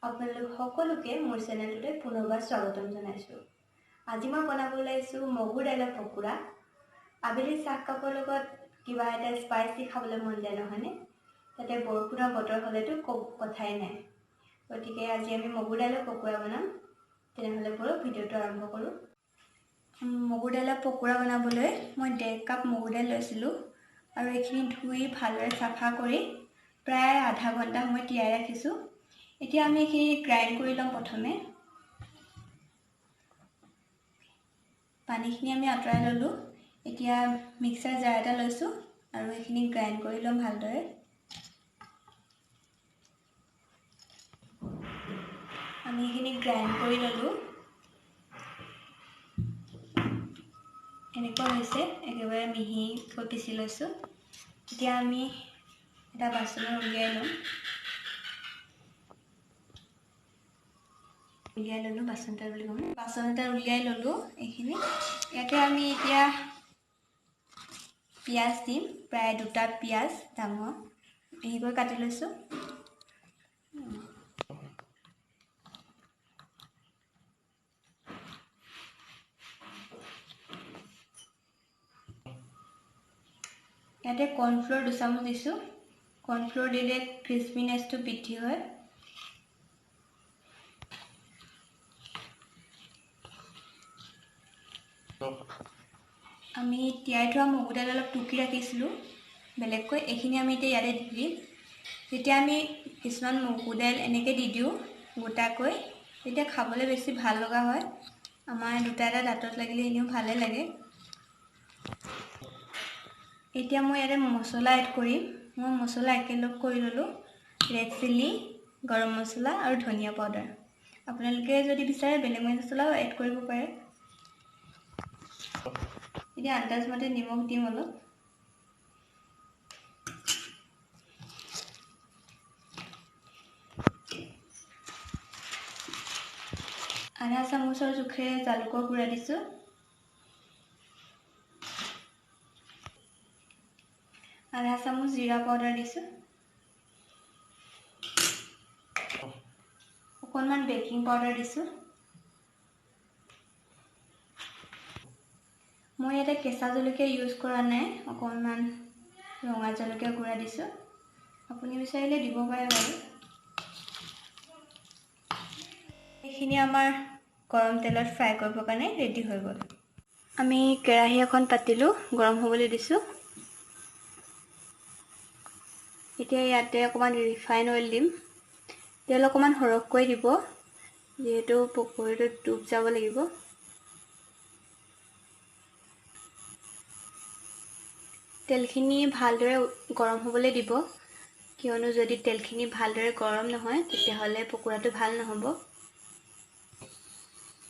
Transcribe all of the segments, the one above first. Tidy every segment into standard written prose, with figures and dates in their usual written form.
আপোনালোক সকলোকে মোৰ চেনেলটোতে পুনৰবাৰ স্বাগতম জনাইছোঁ। আজি মই বনাবলৈ লৈছোঁ মগুৰ দাইলৰ পকোৰা। আবেলি চাহ কাপৰ লগত কিবা এটা স্পাইচি খাবলৈ মন যায় নহয়নে? তাতে বৰষুণৰ বতৰ হ'লেতো কথাই নাই। গতিকে আজি আমি মগুৰ দাইলৰ পকোৰা বনাম। তেনেহ'লে ব'লক ভিডিঅ'টো আৰম্ভ কৰোঁ। মগুৰ দাইলৰ পকোৰা বনাবলৈ মই 1.5 কাপ মগুৰ দাইল লৈছিলোঁ আৰু এইখিনি ধুই ভালদৰে চাফা কৰি প্ৰায় আধা ঘণ্টা সময় তিয়াই ৰাখিছোঁ। এতিয়া আমি এইখিনি গ্ৰাইণ্ড কৰি ল'ম। প্ৰথমে পানীখিনি আমি আঁতৰাই ল'লোঁ। এতিয়া মিক্সাৰ জাৰ এটা লৈছোঁ আৰু এইখিনি গ্ৰাইণ্ড কৰি ল'ম ভালদৰে। আমি এইখিনি গ্ৰাইণ্ড কৰি ল'লোঁ। এনেকুৱা হৈছে, একেবাৰে মিহিকৈ পিচি লৈছোঁ। এতিয়া আমি এটা বাচনত উলিয়াই ল'ম। বাচন এটা উলিয়াই ল'লোঁ। এইখিনি ইয়াতে আমি এতিয়া পিঁয়াজ দিম। প্ৰায় 2টা পিঁয়াজ ডাঙৰ মিহিকৈ কাটি লৈছোঁ। ইয়াতে কৰ্ণফ্ল'ৰ 2 চামুচ দিছোঁ। কৰ্ণফ্ল'ৰ দিলে ক্ৰিস্পিনেছটো বৃদ্ধি হয়। আমি তিয়াই থোৱা মগুৰ দাইল অলপ টুকি ৰাখিছিলোঁ বেলেগকৈ, এইখিনি আমি এতিয়া ইয়াতে দি দিম। যেতিয়া আমি কিছুমান মগুৰ দাইল এনেকৈ দি দিওঁ গোটাকৈ, তেতিয়া খাবলৈ বেছি ভাল লগা হয়। আমাৰ 2টা এটা দাঁতত লাগিলে এনেও ভালেই লাগে। এতিয়া মই ইয়াতে মছলা এড কৰিম। মই মছলা একেলগ কৰি ল'লোঁ। ৰেড চিলি, গৰম মছলা আৰু ধনিয়া পাউডাৰ। আপোনালোকে যদি বিচাৰে বেলেগ মছলাও এড কৰিব পাৰে। এতিয়া আন্দাজমতে নিমখ দিম অলপ। আধা চামুচৰ জোখেৰে জালুকৰ গুড়া দিছোঁ। আধা চামুচ জিৰা পাউডাৰ দিছোঁ। অকণমান বেকিং পাউডাৰ দিছোঁ। মই ইয়াতে কেঁচা জলকীয়া ইউজ কৰা নাই, অকণমান ৰঙা জলকীয়া গুড়া দিছোঁ। আপুনি বিচাৰিলে দিব পাৰে বাৰু। এইখিনি আমাৰ গৰম তেলত ফ্ৰাই কৰিবৰ কাৰণে ৰেডি হৈ গ'ল। আমি কেৰাহী এখন পাতিলোঁ, গৰম হ'বলৈ দিছোঁ। এতিয়া ইয়াতে অকণমান ৰিফাইন অইল দিম। তেল অকণমান সৰহকৈ দিব, যিহেতু পকৰীটোত ডুব যাব লাগিব। তেলখিনি ভালদৰে গৰম হ'বলৈ দিব, কিয়নো যদি তেলখিনি ভালদৰে গৰম নহয় তেতিয়াহ'লে পকোৰাটো ভাল নহ'ব।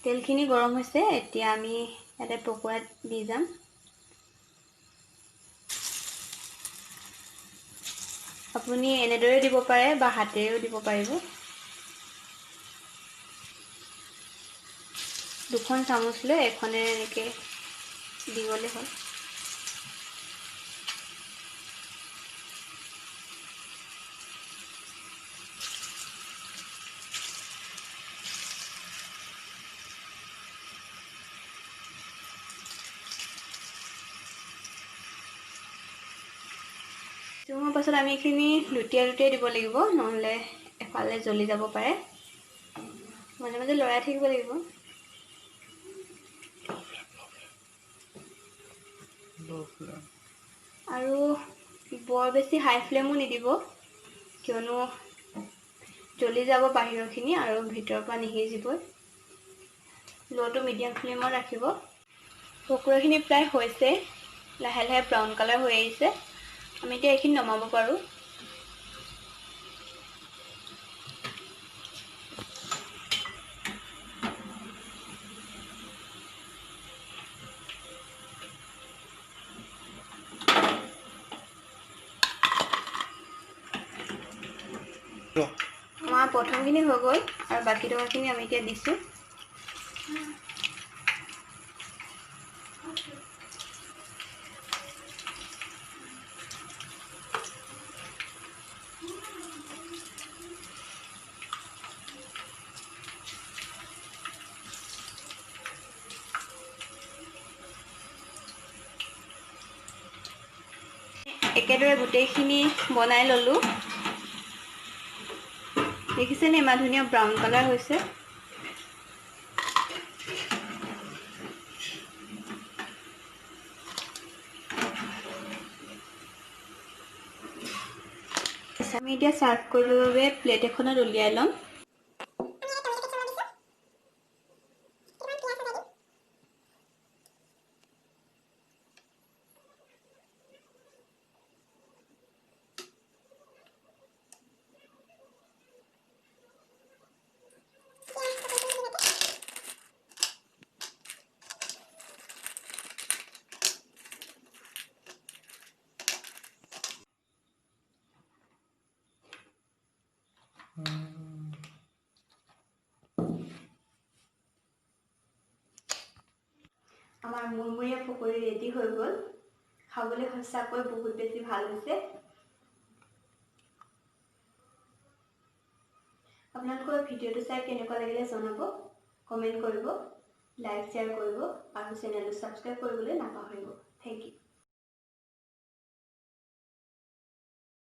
তেলখিনি গৰম হৈছে, এতিয়া আমি ইয়াতে পকোৰাত দি যাম। আপুনি এনেদৰে দিব পাৰে বা হাতেৰেও দিব পাৰিব। 2খন চামুচ লৈ এখনেৰে এনেকৈ দি গ'লে হ'ল। কিছুমান পাছত আমি এইখিনি লুটিয়াই দিব লাগিব, নহ'লে এফালে জ্বলি যাব পাৰে। মাজে মাজে লৰাই থাকিব লাগিব। আৰু বৰ বেছি হাই ফ্লেমো নিদিব, কিয়নো জ্বলি যাব বাহিৰৰখিনি আৰু ভিতৰৰ পৰা নিসিজিবই। ল'টো মিডিয়াম ফ্লেমত ৰাখিব। পকোৰাখিনি প্ৰায় হৈছে, লাহে লাহে ব্ৰাউন কালাৰ হৈ আহিছে। আমি এতিয়া এইখিনি নমাব পাৰোঁ। আমাৰ প্ৰথমখিনি হৈ গ'ল আৰু বাকী টকাখিনি আমি এতিয়া দিছোঁ। একেদৰে গোটেইখিনি বনাই ললোঁ। দেখিছেনে ইমান ধুনীয়া ব্ৰাউন কালাৰ হৈছে। আমি এতিয়া সাৰ্ভ কৰিবৰ বাবে প্লেট এখনত উলিয়াই ল'ম। আমাৰ মুৰমুৰীয়া পকৰি ৰেডি হৈ গ'ল। খাবলৈ সঁচাকৈ বহুত বেছি ভাল হৈছে। আপোনালোকৰ ভিডিঅ'টো চাই কেনেকুৱা লাগিলে জনাব, কমেণ্ট কৰিব, লাইক শ্বেয়াৰ কৰিব আৰু চেনেলটো ছাবস্ক্ৰাইব কৰিবলৈ নাপাহৰিব। Thank U.